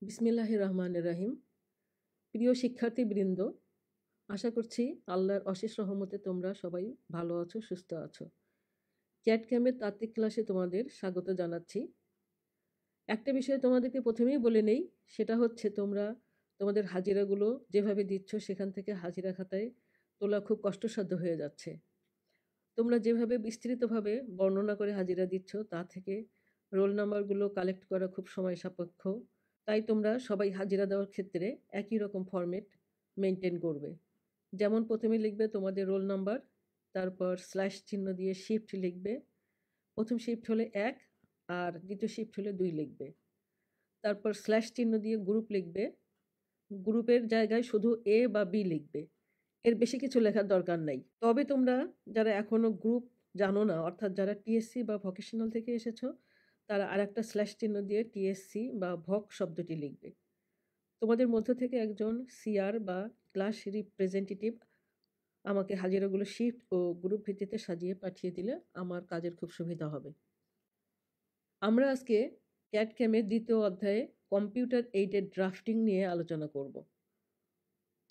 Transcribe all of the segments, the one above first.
বিসমিল্লাহির রহমানির রহিম। প্রিয় শিক্ষার্থীবৃন্দ, আশা করছি আল্লাহর অশেষ রহমতে তোমরা সবাই ভালো আছো, সুস্থ আছো। ক্যাট ক্যামের তাত্ত্বিক ক্লাসে তোমাদের স্বাগত জানাচ্ছি। একটা বিষয় তোমাদেরকে প্রথমেই বলে নেই, সেটা হচ্ছে তোমরা তোমাদের হাজিরাগুলো যেভাবে দিচ্ছ সেখান থেকে হাজিরা খাতায় তোলা খুব কষ্টসাধ্য হয়ে যাচ্ছে। তোমরা যেভাবে বিস্তৃতভাবে বর্ণনা করে হাজিরা দিচ্ছ তা থেকে রোল নাম্বারগুলো কালেক্ট করা খুব সময় সাপেক্ষ। তাই তোমরা সবাই হাজিরা দেওয়ার ক্ষেত্রে একই রকম ফরম্যাট মেনটেন করবে। যেমন প্রথমে লিখবে তোমাদের রোল নাম্বার, তারপর স্ল্যাশ চিহ্ন দিয়ে শিফট লিখবে। প্রথম শিফট হলে 1 আর দ্বিতীয় শিফট হলে 2 লিখবে। তারপর স্ল্যাশ চিহ্ন দিয়ে গ্রুপ লিখবে। গ্রুপের জায়গায় শুধু এ বা বি লিখবে, এর বেশি কিছু লেখার দরকার নাই। তবে তোমরা যারা এখনো গ্রুপ জানো না, অর্থাৎ যারা টিএসসি বা ভোকেশনাল থেকে এসেছো, তারা আরেকটা স্ল্যাশ চিহ্ন দিয়ে টিএসসি বা ভক শব্দটি লিখবে। তোমাদের মধ্য থেকে একজন সিআর বা ক্লাস রিপ্রেজেন্টেটিভ আমাকে হাজিরাগুলো শিফট ও গ্রুপ ভিত্তিতে সাজিয়ে পাঠিয়ে দিলে আমার কাজের খুব সুবিধা হবে। আমরা আজকে ক্যাট ক্যামের দ্বিতীয় অধ্যায়ে কম্পিউটার এইডেড ড্রাফটিং নিয়ে আলোচনা করব।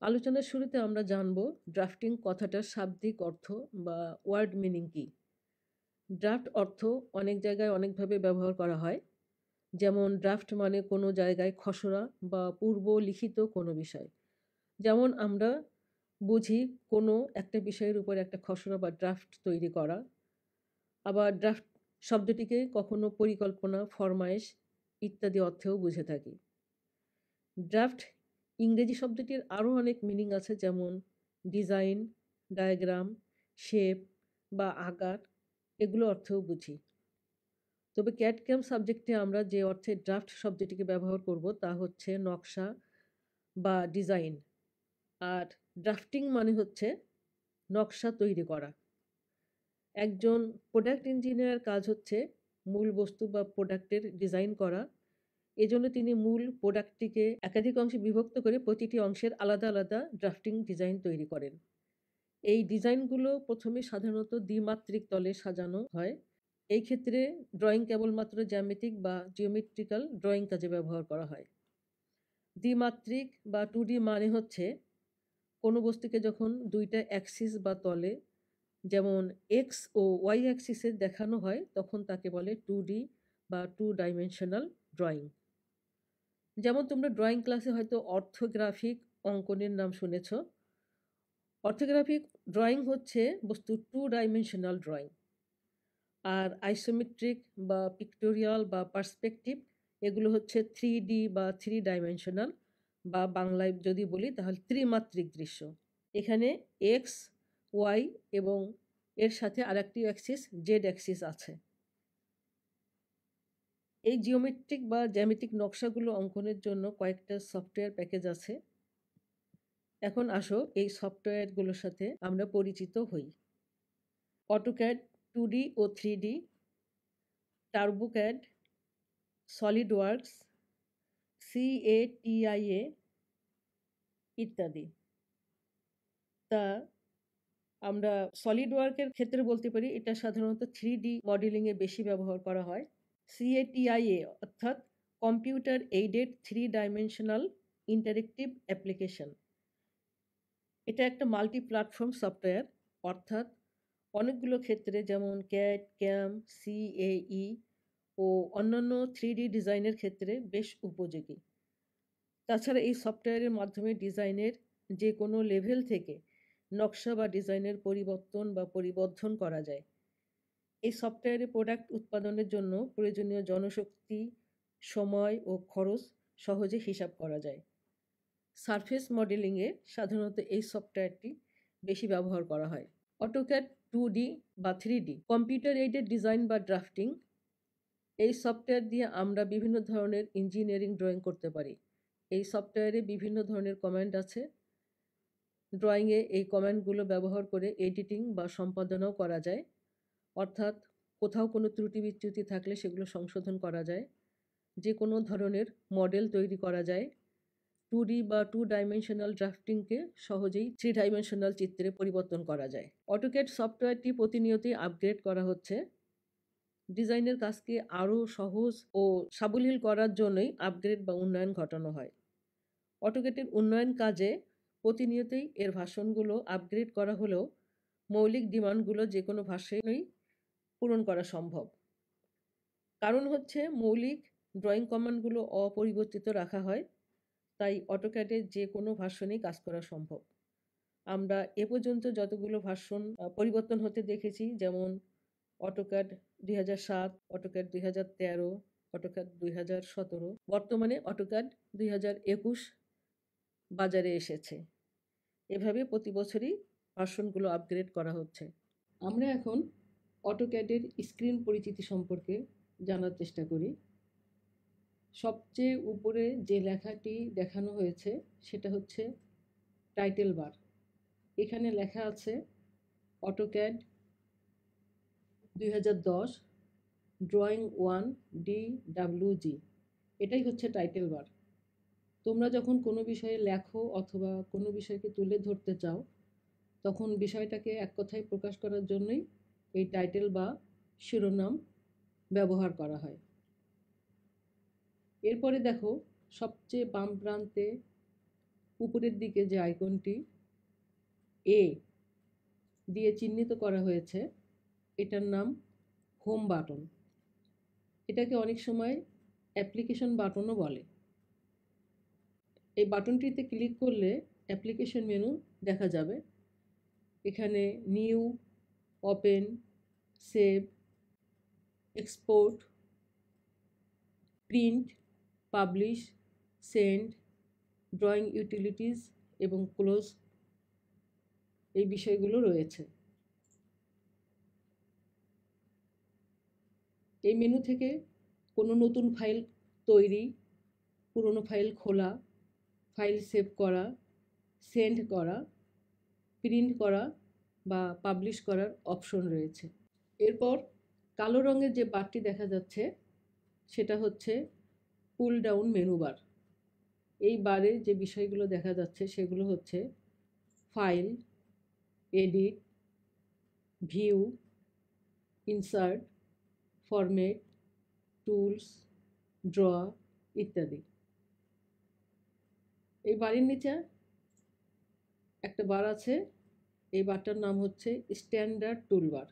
আলোচনার শুরুতে আমরা জানব ড্রাফটিং কথাটার শাব্দিক অর্থ বা ওয়ার্ড মিনিং কি। ড্রাফট অর্থ অনেক জায়গায় অনেকভাবে ব্যবহার করা হয়। যেমন ড্রাফট মানে কোনো জায়গায় খসড়া বা পূর্ব লিখিত কোনো বিষয়। যেমন আমরা বুঝি কোনো একটা বিষয়ের উপর একটা খসড়া বা ড্রাফট তৈরি করা। আবার ড্রাফট শব্দটিকে কখনো পরিকল্পনা, ফরমায়েশ ইত্যাদি অর্থেও বুঝে থাকি। ড্রাফট ইংরেজি শব্দটির আরও অনেক মিনিং আছে, যেমন ডিজাইন, ডায়াগ্রাম, শেপ বা আকার, এগুলো অর্থেও বুঝি। তবে ক্যাট ক্যাম সাবজেক্টে আমরা যে অর্থে ড্রাফট শব্দটিকে ব্যবহার করব তা হচ্ছে নকশা বা ডিজাইন। আর ড্রাফটিং মানে হচ্ছে নকশা তৈরি করা। একজন প্রোডাক্ট ইঞ্জিনিয়ারের কাজ হচ্ছে মূল বস্তু বা প্রোডাক্টের ডিজাইন করা। এজন্য তিনি মূল প্রোডাক্টটিকে একাধিক অংশে বিভক্ত করে প্রতিটি অংশের আলাদা আলাদা ড্রাফটিং ডিজাইন তৈরি করেন। এই ডিজাইনগুলো প্রথমে সাধারণত দ্বিমাত্রিক তলে সাজানো হয়। এই ক্ষেত্রে ড্রয়িং কেবলমাত্র জ্যামিতিক বা জিওমেট্রিক্যাল ড্রয়িং কাজে ব্যবহার করা হয়। দ্বিমাত্রিক বা 2D মানে হচ্ছে কোনো বস্তুকে যখন দুইটা অ্যাক্সিস বা তলে, যেমন এক্স ও ওয়াই অ্যাক্সিসে দেখানো হয়, তখন তাকে বলে 2D বা 2 ডাইমেনশনাল ড্রয়িং। যেমন তোমরা ড্রয়িং ক্লাসে হয়তো অর্থোগ্রাফিক অঙ্কনের নাম শুনেছ। অর্থোগ্রাফিক ড্রয়িং হচ্ছে বস্তুর 2 ডাইমেনশনাল ড্রয়িং। আর আইসোমেট্রিক বা পিক্টোরিয়াল বা পার্সপেক্টিভ, এগুলো হচ্ছে 3D বা 3 ডাইমেনশনাল, বা বাংলায় যদি বলি তাহলে ত্রিমাত্রিক দৃশ্য। এখানে এক্স, ওয়াই এবং এর সাথে আরেকটি অ্যাক্সিস জেড অ্যাক্সিস আছে। এই জিওমেট্রিক বা জ্যামিতিক নকশাগুলো অঙ্কনের জন্য কয়েকটা সফটওয়্যার প্যাকেজ আছে। এখন আসো এই সফটওয়্যারগুলোর সাথে আমরা পরিচিত হই। অটোক্যাড 2D ও 3D, টার্বোক্যাড, সলিডওয়ার্কস, CATIA ইত্যাদি। তা আমরা সলিডওয়ার্কের ক্ষেত্রে বলতে পারি এটা সাধারণত 3D মডেলিংয়ে বেশি ব্যবহার করা হয়। CATIA অর্থাৎ computer aided 3 dimensional interactive application. এটা একটা মাল্টি প্ল্যাটফর্ম সফটওয়্যার, অর্থাৎ অনেকগুলো ক্ষেত্রে যেমন ক্যাড, ক্যাম, CAE ও অন্যান্য 3D ডিজাইনের ক্ষেত্রে বেশ উপযোগী। তাছাড়া এই সফটওয়্যারের মাধ্যমে ডিজাইনের যে কোনো লেভেল থেকে নকশা বা ডিজাইনের পরিবর্তন বা পরিবর্ধন করা যায়। এই সফটওয়্যারে প্রোডাক্ট উৎপাদনের জন্য প্রয়োজনীয় জনশক্তি, সময় ও খরচ সহজে হিসাব করা যায়। সারফেস মডেলিংয়ে সাধারণত এই সফটওয়্যারটি বেশি ব্যবহার করা হয়। অটোক্যাড 2D বা 3D কম্পিউটার এইডেড ডিজাইন বা ড্রাফটিং, এই সফটওয়্যার দিয়ে আমরা বিভিন্ন ধরনের ইঞ্জিনিয়ারিং ড্রয়িং করতে পারি। এই সফটওয়্যারে বিভিন্ন ধরনের কমান্ড আছে। ড্রয়িংয়ে এই কমান্ডগুলো ব্যবহার করে এডিটিং বা সম্পাদনাও করা যায়, অর্থাৎ কোথাও কোনো ত্রুটি বিচ্যুতি থাকলে সেগুলো সংশোধন করা যায়। যে কোনো ধরনের মডেল তৈরি করা যায়। 2D বা 2 ডাইমেনশনাল ড্রাফটিংকে সহজেই 3 ডাইমেনশনাল চিত্রে পরিবর্তন করা যায়। অটোক্যাড সফটওয়্যারটি প্রতিনিয়তই আপগ্রেড করা হচ্ছে। ডিজাইনের কাজকে আরও সহজ ও সাবলীল করার জন্যই আপগ্রেড বা উন্নয়ন ঘটানো হয়। অটোক্যাডের উন্নয়ন কাজে প্রতিনিয়তই এর ভার্সনগুলো আপগ্রেড করা হলেও মৌলিক ডিমান্ডগুলো যে কোনো ভার্সনেই পূরণ করা সম্ভব। কারণ হচ্ছে মৌলিক ড্রয়িং কমান্ডগুলো অপরিবর্তিত রাখা হয়, তাই অটোক্যাডের যে কোনো ভার্সনেই কাজ করা সম্ভব। আমরা এ পর্যন্ত যতগুলো ভার্সন পরিবর্তন হতে দেখেছি, যেমন অটোক্যাড 2007, অটোক্যাড 2013, অটোক্যাড 2017, বর্তমানে অটোক্যাড 2021 বাজারে এসেছে। এভাবে প্রতি বছরই ভার্সনগুলো আপগ্রেড করা হচ্ছে। আমরা এখন অটোক্যাডের স্ক্রিন পরিচিতি সম্পর্কে জানার চেষ্টা করি। সবচেয়ে উপরে যে লেখাটি দেখানো হয়েছে সেটা হচ্ছে টাইটেল বার। এখানে লেখা আছে অটোক্যাড 2010 ড্রয়িং 1 DWG। এটাই হচ্ছে টাইটেল বার। তোমরা যখন কোনো বিষয়ে লেখো অথবা কোনো বিষয়কে তুলে ধরতে চাও, তখন বিষয়টাকে এক কথায় প্রকাশ করার জন্যই এই টাইটেল বা শিরোনাম ব্যবহার করা হয়। এরপরে দেখো, সবচেয়ে বাম প্রান্তে উপরের দিকে যে আইকনটি এ দিয়ে চিহ্নিত করা হয়েছে, এটার নাম হোম বাটন। এটাকে অনেক সময় অ্যাপ্লিকেশন বাটনও বলে। এই বাটনটিতে ক্লিক করলে অ্যাপ্লিকেশন মেনু দেখা যাবে। এখানে new, open, save, export, print, publish, send, drawing utilities এবং ক্লোজ এই বিষয়গুলো রয়েছে। এই মেনু থেকে কোনো নতুন ফাইল তৈরি, পুরনো ফাইল খোলা, ফাইল সেভ করা, সেন্ড করা, প্রিন্ট করা বা পাবলিশ করার অপশন রয়েছে। এরপর কালো রঙের যে বারটি দেখা যাচ্ছে সেটা হচ্ছে পুল ডাউন মেনু বার। এই বারে যে বিষয়গুলো দেখা যাচ্ছে সেগুলো হচ্ছে file, edit, view, insert, format, tools, draw ইত্যাদি। এই বারের নিচে একটা বার আছে, এই বারটার নাম হচ্ছে স্ট্যান্ডার্ড টুলবার।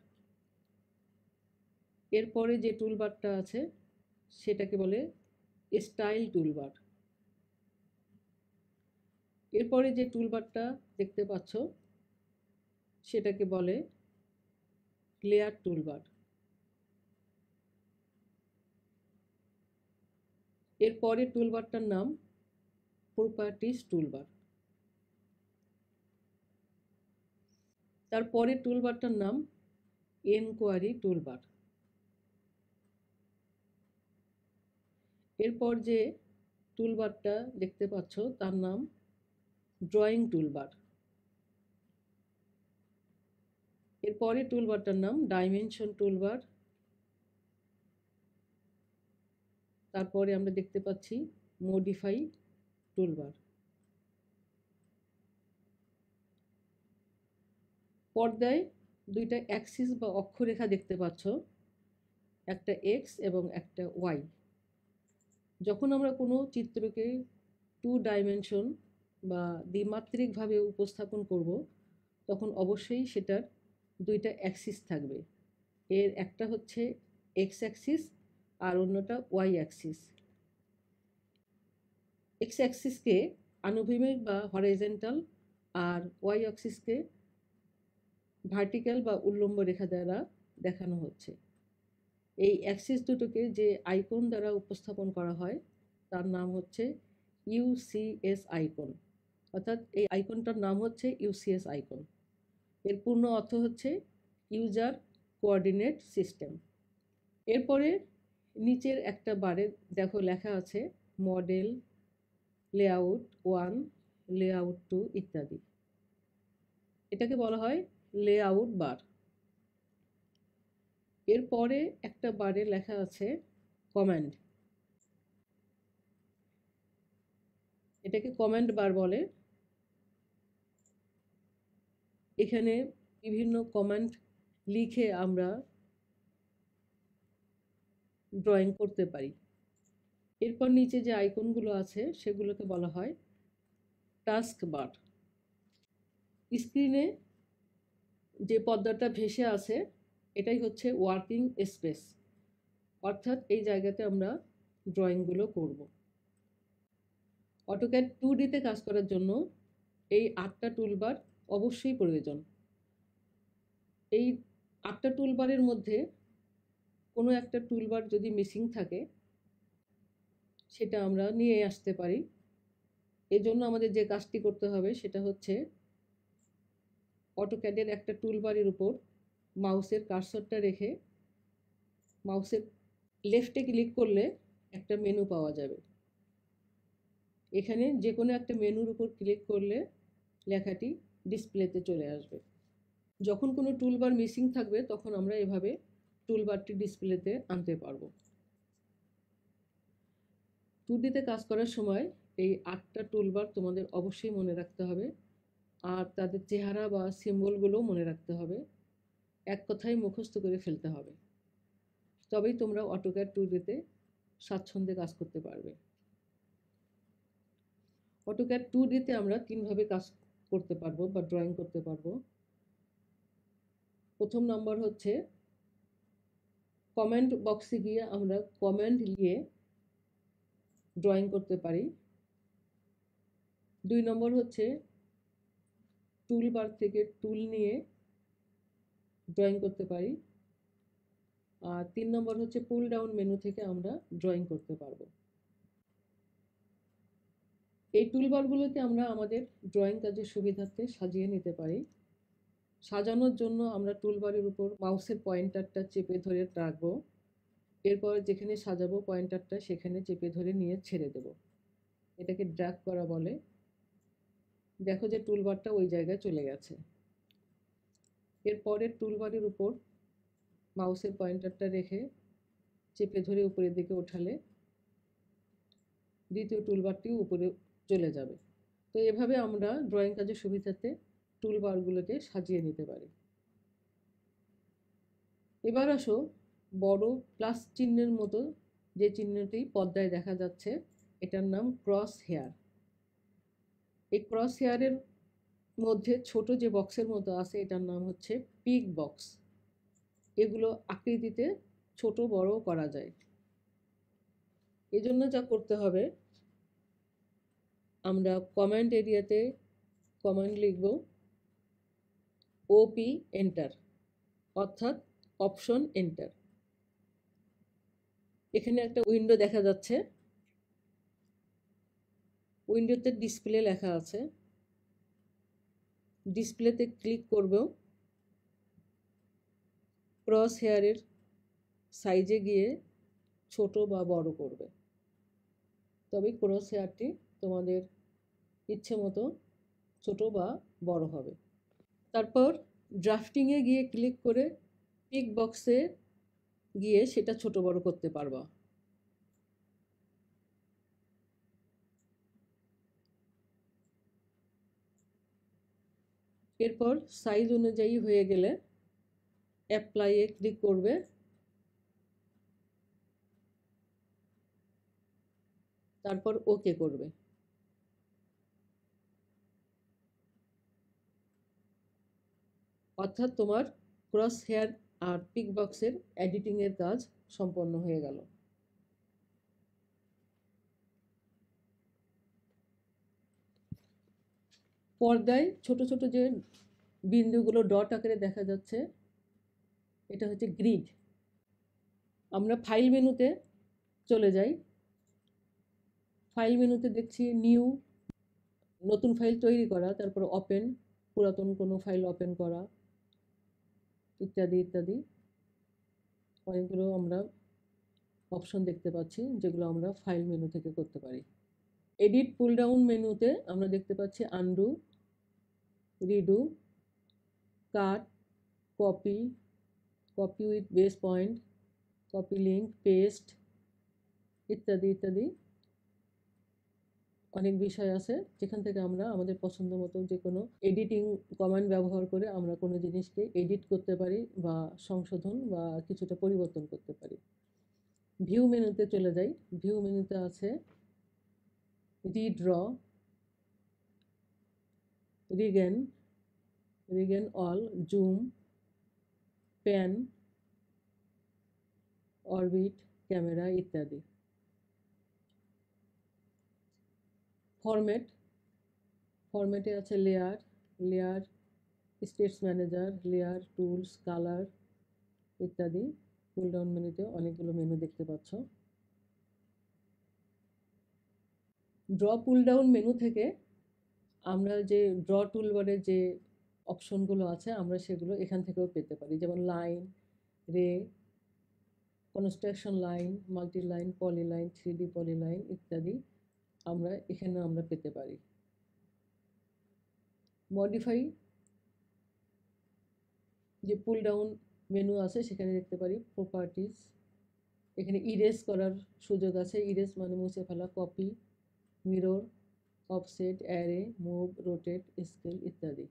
এরপরে যে টুলবারটা আছে সেটাকে বলে স্টাইল টুলবার। এরপরে যে টুলবারটা দেখতে পাচ্ছ সেটাকে বলে লেয়ার টুলবার। এরপরে টুলবারটার নাম প্রপার্টিজ টুলবার। তারপরে টুলবারটার নাম এনকোয়ারি টুলবার। এরপর যে টুলবারটা দেখতে পাচ্ছ তার নাম ড্রয়িং টুলবার। এরপরে টুলবারটার নাম ডাইমেনশন টুলবার। তারপরে আমরা দেখতে পাচ্ছি মডিফাই টুলবার। পর্দায় দুইটা অ্যাক্সিস বা অক্ষরেখা দেখতে পাচ্ছ, একটা এক্স এবং একটা ওয়াই। যখন আমরা কোনো চিত্রকে 2 ডাইমেনশন বা দ্বিমাত্রিকভাবে উপস্থাপন করব, তখন অবশ্যই সেটার দুইটা অ্যাক্সিস থাকবে। এর একটা হচ্ছে এক্স অ্যাক্সিস আর অন্যটা ওয়াই অ্যাক্সিস। এক্স অ্যাক্সিসকে আনুভূমিক বা হরাইজন্টাল আর ওয়াই অ্যাক্সিসকে ভার্টিক্যাল বা উল্লম্ব রেখা দ্বারা দেখানো হচ্ছে। এই অ্যাক্সিস দুটোকে যে আইকন দ্বারা উপস্থাপন করা হয় তার নাম হচ্ছে ইউসিএস আইকন, অর্থাৎ এই আইকনটার নাম হচ্ছে ইউসিএস আইকন। এর পূর্ণ অর্থ হচ্ছে ইউজার কোঅর্ডিনেট সিস্টেম। এরপরে নিচের একটা বারে দেখো লেখা আছে মডেল, লেআউট 1, লেআউট 2 ইত্যাদি। এটাকে বলা হয় লেআউট বার। এরপরে একটা বারে লেখা আছে কমান্ড। এটাকে কমান্ড বার বলে। এখানে বিভিন্ন কমান্ড লিখে আমরা ড্রয়িং করতে পারি। এরপর নিচে যে আইকনগুলো আছে সেগুলোকে বলা হয় টাস্ক বার। স্ক্রিনে যে পর্দাটা ভেসে আছে এটাই হচ্ছে ওয়ার্কিং স্পেস, অর্থাৎ এই জায়গাতে আমরা ড্রয়িংগুলো করব। অটোক্যাড 2ডিতে কাজ করার জন্য এই 8টা টুলবার অবশ্যই প্রয়োজন। এই 8টা টুলবারের মধ্যে কোনো একটা টুলবার যদি মিসিং থাকে সেটা আমরা নিয়ে আসতে পারি। এজন্য আমাদের যে কাজটি করতে হবে সেটা হচ্ছে অটোক্যাডের একটা টুলবারের উপর মাউসের কার্সরটা রেখে মাউসের লেফটে ক্লিক করলে একটা মেনু পাওয়া যাবে। এখানে যে কোনো একটা মেনুর উপর ক্লিক করলে লেখাটি ডিসপ্লেতে চলে আসবে। যখন কোনো টুলবার মিসিং থাকবে তখন আমরা এভাবে টুলবারটি ডিসপ্লেতে আনতে পারবো। 2ডিতে কাজ করার সময় এই 8টা টুলবার তোমাদের অবশ্যই মনে রাখতে হবে, আর তাদের চেহারা বা সিম্বলগুলোও মনে রাখতে হবে। এক কথায় মুখস্থ করে ফেলতে হবে, তবেই তোমরা অটোক্যাড 2ডিতে স্বাচ্ছন্দ্যে কাজ করতে পারবে। অটোক্যাড 2ডিতে আমরা 3ভাবে কাজ করতে পারবো বা ড্রয়িং করতে পারবো। প্রথম নম্বর হচ্ছে কমেন্ট বক্সে গিয়ে আমরা কমেন্ট লিখে ড্রয়িং করতে পারি। 2 নম্বর হচ্ছে টুলবার থেকে টুল নিয়ে ড্রয়িং করতে পারি। আর 3 নম্বর হচ্ছে পুল ডাউন মেনু থেকে আমরা ড্রয়িং করতে পারবো। এই টুলবারগুলোকে আমরা আমাদের ড্রয়িং কাজের সুবিধার্থে সাজিয়ে নিতে পারি। সাজানোর জন্য আমরা টুলবারের উপর মাউসের পয়েন্টারটা চেপে ধরে রাখবো, এরপর যেখানে সাজাবো পয়েন্টারটা সেখানে চেপে ধরে নিয়ে ছেড়ে দেব। এটাকে ড্র্যাগ করা বলে। দেখো যে টুলবারটা ওই জায়গায় চলে গেছে। এরপরের টুলবারের উপর মাউসের পয়েন্টারটা রেখে চেপে ধরে উপরের দিকে ওঠালে দ্বিতীয় টুলবারটিও উপরে চলে যাবে। তো এভাবে আমরা ড্রয়িং কাজের সুবিধাতে টুলবারগুলোকে সাজিয়ে নিতে পারি। এবার আসো বড় প্লাস চিহ্নের মতো যে চিহ্নটি পর্দায় দেখা যাচ্ছে এটার নাম ক্রস হেয়ার। এই ক্রস হেয়ারের মধ্যে ছোট যে বক্সের মতো আছে এটার নাম হচ্ছে পিক বক্স। এগুলো আকৃতিতে ছোট বড় করা যায়। এজন্য যা করতে হবে, আমরা কমান্ড এরিয়াতে কমান্ড লিখব ওপি এন্টার, অর্থাৎ অপশন এন্টার। এখানে একটা উইন্ডো দেখা যাচ্ছে, উইন্ডোতে ডিসপ্লে লেখা আছে। ডিসপ্লেতে ক্লিক করব, ক্রস হেয়ারের সাইজে গিয়ে ছোট বা বড় করবে, তবে ক্রস হেয়ারটি তোমাদের ইচ্ছে মতো ছোট বা বড় হবে। তারপর ড্রাফটিংয়ে গিয়ে ক্লিক করে পিক বক্সে গিয়ে সেটা ছোট বড় করতে পারবা। এরপর সাইজ অনুযায়ী হয়ে গেলে অ্যাপ্লাইয়ে ক্লিক করবে। তারপর ওকে করবে। অর্থাৎ তোমার ক্রস হেয়ার আর পিক বক্সের এডিটিংয়ের কাজ সম্পন্ন হয়ে গেল। পর্দায় ছোট ছোট যে বিন্দুগুলো ডট আকারে দেখা যাচ্ছে এটা হচ্ছে গ্রিড। আমরা ফাইল মেনুতে চলে যাই। ফাইল মেনুতে দেখছি নিউ, নতুন ফাইল তৈরি করা, তারপর ওপেন, পুরাতন কোনো ফাইল ওপেন করা, ইত্যাদি ইত্যাদি অনেকগুলো আমরা অপশন দেখতে পাচ্ছি যেগুলো আমরা ফাইল মেনু থেকে করতে পারি। এডিট পুল ডাউন মেনুতে আমরা দেখতে পাচ্ছি undo, redo, cut, copy, copy with base point, copy link, paste ইত্যাদি ইত্যাদি অনেক বিষয় আছে যেখান থেকে আমরা আমাদের পছন্দ মতো যে কোনো এডিটিং কমান্ড ব্যবহার করে আমরা কোনো জিনিসকে এডিট করতে পারি বা সংশোধন বা কিছুটা পরিবর্তন করতে পারি। ভিউ মেনুতে চলে যাই। ভিউ মেনুতে আছে redraw, regen all, zoom, pan, orbit, camera ইত্যাদি। ফরম্যাটে আছে layer, states manager, layer, tools, colour ইত্যাদি। পুল ডাউন মেনুতে অনেকগুলো মেনু দেখতে পাচ্ছ। ড্র পুল ডাউন মেনু থেকে আমরা যে ড্র টুলবারে যে অপশনগুলো আছে আমরা সেগুলো এখান থেকেও পেতে পারি, যেমন লাইন, রে, construction line, multi line, polyline, 3D polyline ইত্যাদি আমরা পেতে পারি। মডিফাই যে পুল ডাউন মেনু আছে সেখানে দেখতে পারি প্রপার্টিজ, এখানে ইরেজ করার সুযোগ আছে। ইরেজ মানে মুছে ফেলা, copy, mirror, offset, array, move, rotate, scale ইত্যাদি,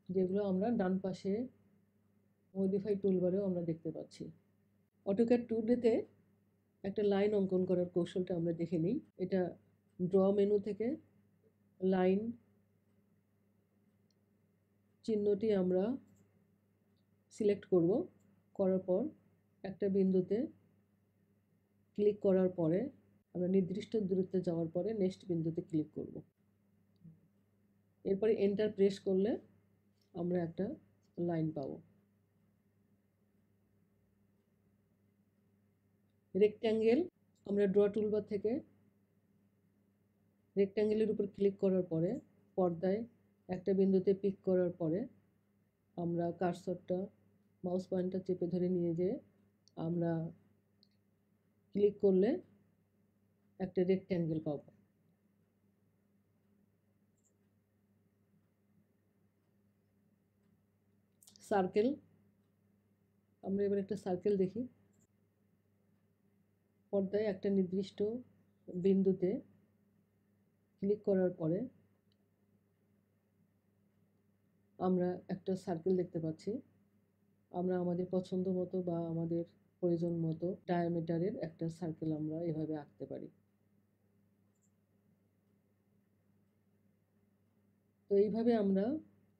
যেগুলো আমরা ডান পাশে মডিফাই টুলবারেও আমরা দেখতে পাচ্ছি। অটোক্যাড 2D-তে একটা লাইন অঙ্কন করার কৌশলটা আমরা দেখে নিই। এটা ড্র মেনু থেকে লাইন চিহ্নটি আমরা সিলেক্ট করব। করার পর একটা বিন্দুতে ক্লিক করার পরে আমরা নির্দিষ্ট দূরত্বে যাওয়ার পরে নেক্সট বিন্দুতে ক্লিক করব। এরপরে এন্টার প্রেস করলে আমরা একটা লাইন পাবো। রেক্ট্যাঙ্গেল, আমরা ড্র টুলবার থেকে রেক্ট্যাঙ্গেলের উপর ক্লিক করার পরে পর্দায় একটা বিন্দুতে পিক করার পরে আমরা কার্সরটা মাউস পয়েন্টার চেপে ধরে নিয়ে যেয়ে আমরা ক্লিক করলে একটা রেক্ট্যাঙ্গেল পাবো। সার্কেল, আমরা এবার একটা সার্কেল দেখি। পর্দায় একটা নির্দিষ্ট বিন্দুতে ক্লিক করার পরে আমরা একটা সার্কেল দেখতে পাচ্ছি। আমরা আমাদের পছন্দ মতো বা আমাদের প্রয়োজন মতো ডায়ামিটারের একটা সার্কেল আমরা এভাবে আঁকতে পারি। তো এইভাবে আমরা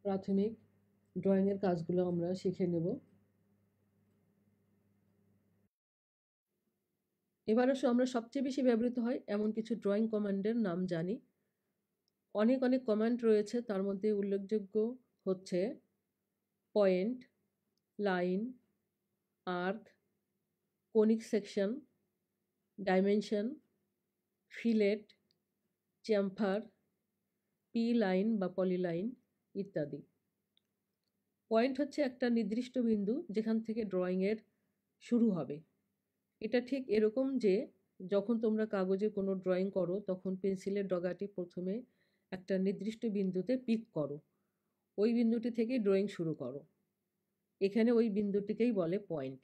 প্রাথমিক ড্রয়িংয়ের কাজগুলো আমরা শিখে নেব। এবার আসো আমরা সবচেয়ে বেশি ব্যবহৃত হয় এমন কিছু ড্রয়িং কমান্ডের নাম জানি। অনেক কমান্ড রয়েছে, তার মধ্যে উল্লেখযোগ্য হচ্ছে point, line, arc, conic section, dimension, fillet, chamfer, P line বা পলিলাইন ইত্যাদি। পয়েন্ট হচ্ছে একটা নির্দিষ্ট বিন্দু যেখান থেকে ড্রয়িংয়ের শুরু হবে। এটা ঠিক এরকম যে যখন তোমরা কাগজে কোনো ড্রয়িং করো তখন পেন্সিলের ডগাটি প্রথমে একটা নির্দিষ্ট বিন্দুতে পিক করো, ওই বিন্দুটি থেকেই ড্রয়িং শুরু করো। এখানে ওই বিন্দুটিকেই বলে পয়েন্ট।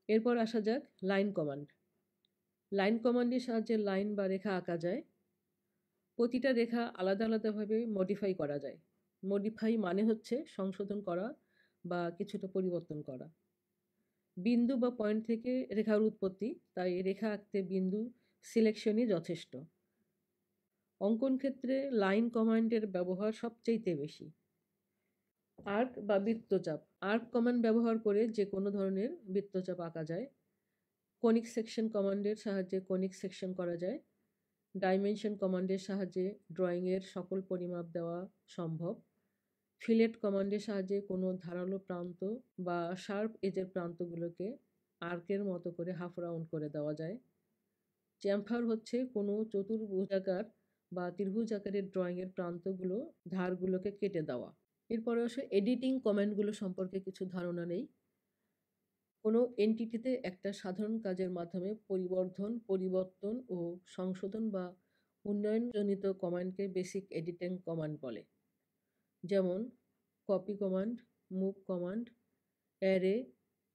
এরপর আসা যাক লাইন কমান্ড। লাইন কমান্ডের সাহায্যে লাইন বা রেখা আঁকা যায়। প্রতিটা রেখা আলাদাভাবে মডিফাই করা যায়। মডিফাই মানে হচ্ছে সংশোধন করা বা কিছুটা পরিবর্তন করা। বিন্দু বা পয়েন্ট থেকে রেখার উৎপত্তি, তাই রেখা আঁকতে বিন্দু সিলেকশনই যথেষ্ট। অঙ্কন ক্ষেত্রে লাইন কমান্ডের ব্যবহার সবচেয়ে বেশি। আর্ক বা বৃত্তচাপ, আর্ক কমান্ড ব্যবহার করে যে কোনো ধরনের বৃত্তচাপ আঁকা যায়। কোনিক সেকশন কমান্ডের সাহায্যে কোনিক সেকশন করা যায়। ডাইমেনশন কমান্ডের সাহায্যে ড্রয়িংয়ের সকল পরিমাপ দেওয়া সম্ভব। ফিলেট কমান্ডের সাহায্যে কোনো ধারালো প্রান্ত বা শার্প এজের প্রান্তগুলোকে আর্কের মতো করে হাফ রাউন্ড করে দেওয়া যায়। চ্যাম্ফার হচ্ছে কোনো চতুর্ভুজাকার বা ত্রিভুজ আকারের ড্রয়িংয়ের প্রান্তগুলো ধারগুলোকে কেটে দেওয়া। এরপরে আসে এডিটিং কমান্ডগুলো সম্পর্কে কিছু ধারণা নেই। কোনো এন্টিটিতে একটা সাধারণ কাজের মাধ্যমে পরিবর্তন ও সংশোধন বা উন্নয়নজনিত কমান্ডকে বেসিক এডিটিং কমান্ড বলে। যেমন copy command, move command, array,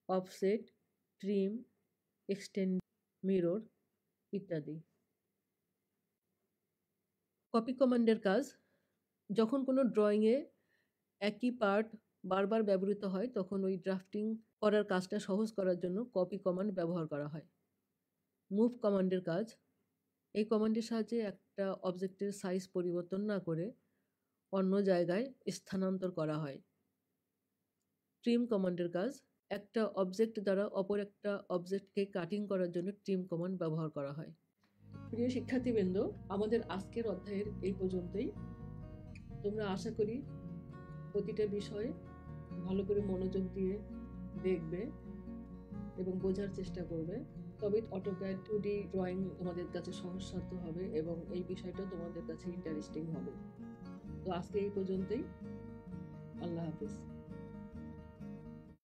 offset, trim, extend, mirror ইত্যাদি। কপি কমান্ডের কাজ, যখন কোনো ড্রয়িংয়ে একই পার্ট বারবার ব্যবহৃত হয় তখন ওই ড্রাফটিং করার কাজটা সহজ করার জন্য কপি কমান্ড ব্যবহার করা হয়। মুভ কমান্ডের কাজ, এই কমান্ডের সাহায্যে একটা অবজেক্টের সাইজ পরিবর্তন না করে অন্য জায়গায় স্থানান্তর করা হয়। ট্রিম কমান্ডের কাজ, একটা অবজেক্ট দ্বারা অপর একটা অবজেক্টকে কাটিং করার জন্য ট্রিম কমান্ড ব্যবহার করা হয়। প্রিয় শিক্ষার্থীবৃন্দ, আমাদের আজকের অধ্যায়ের এই পর্যন্তই। তোমরা আশা করি প্রতিটা বিষয়ে ভালো করে মনোযোগ দিয়ে দেখবে এবং বোঝার চেষ্টা করবে, তবে অটোক্যাড 2D ড্রয়িং তোমাদের কাছে সহজসাধ্য হবে এবং এই বিষয়টা তোমাদের কাছে ইন্টারেস্টিং হবে। তো আজকে এই পর্যন্তই। আল্লাহ হাফেজ।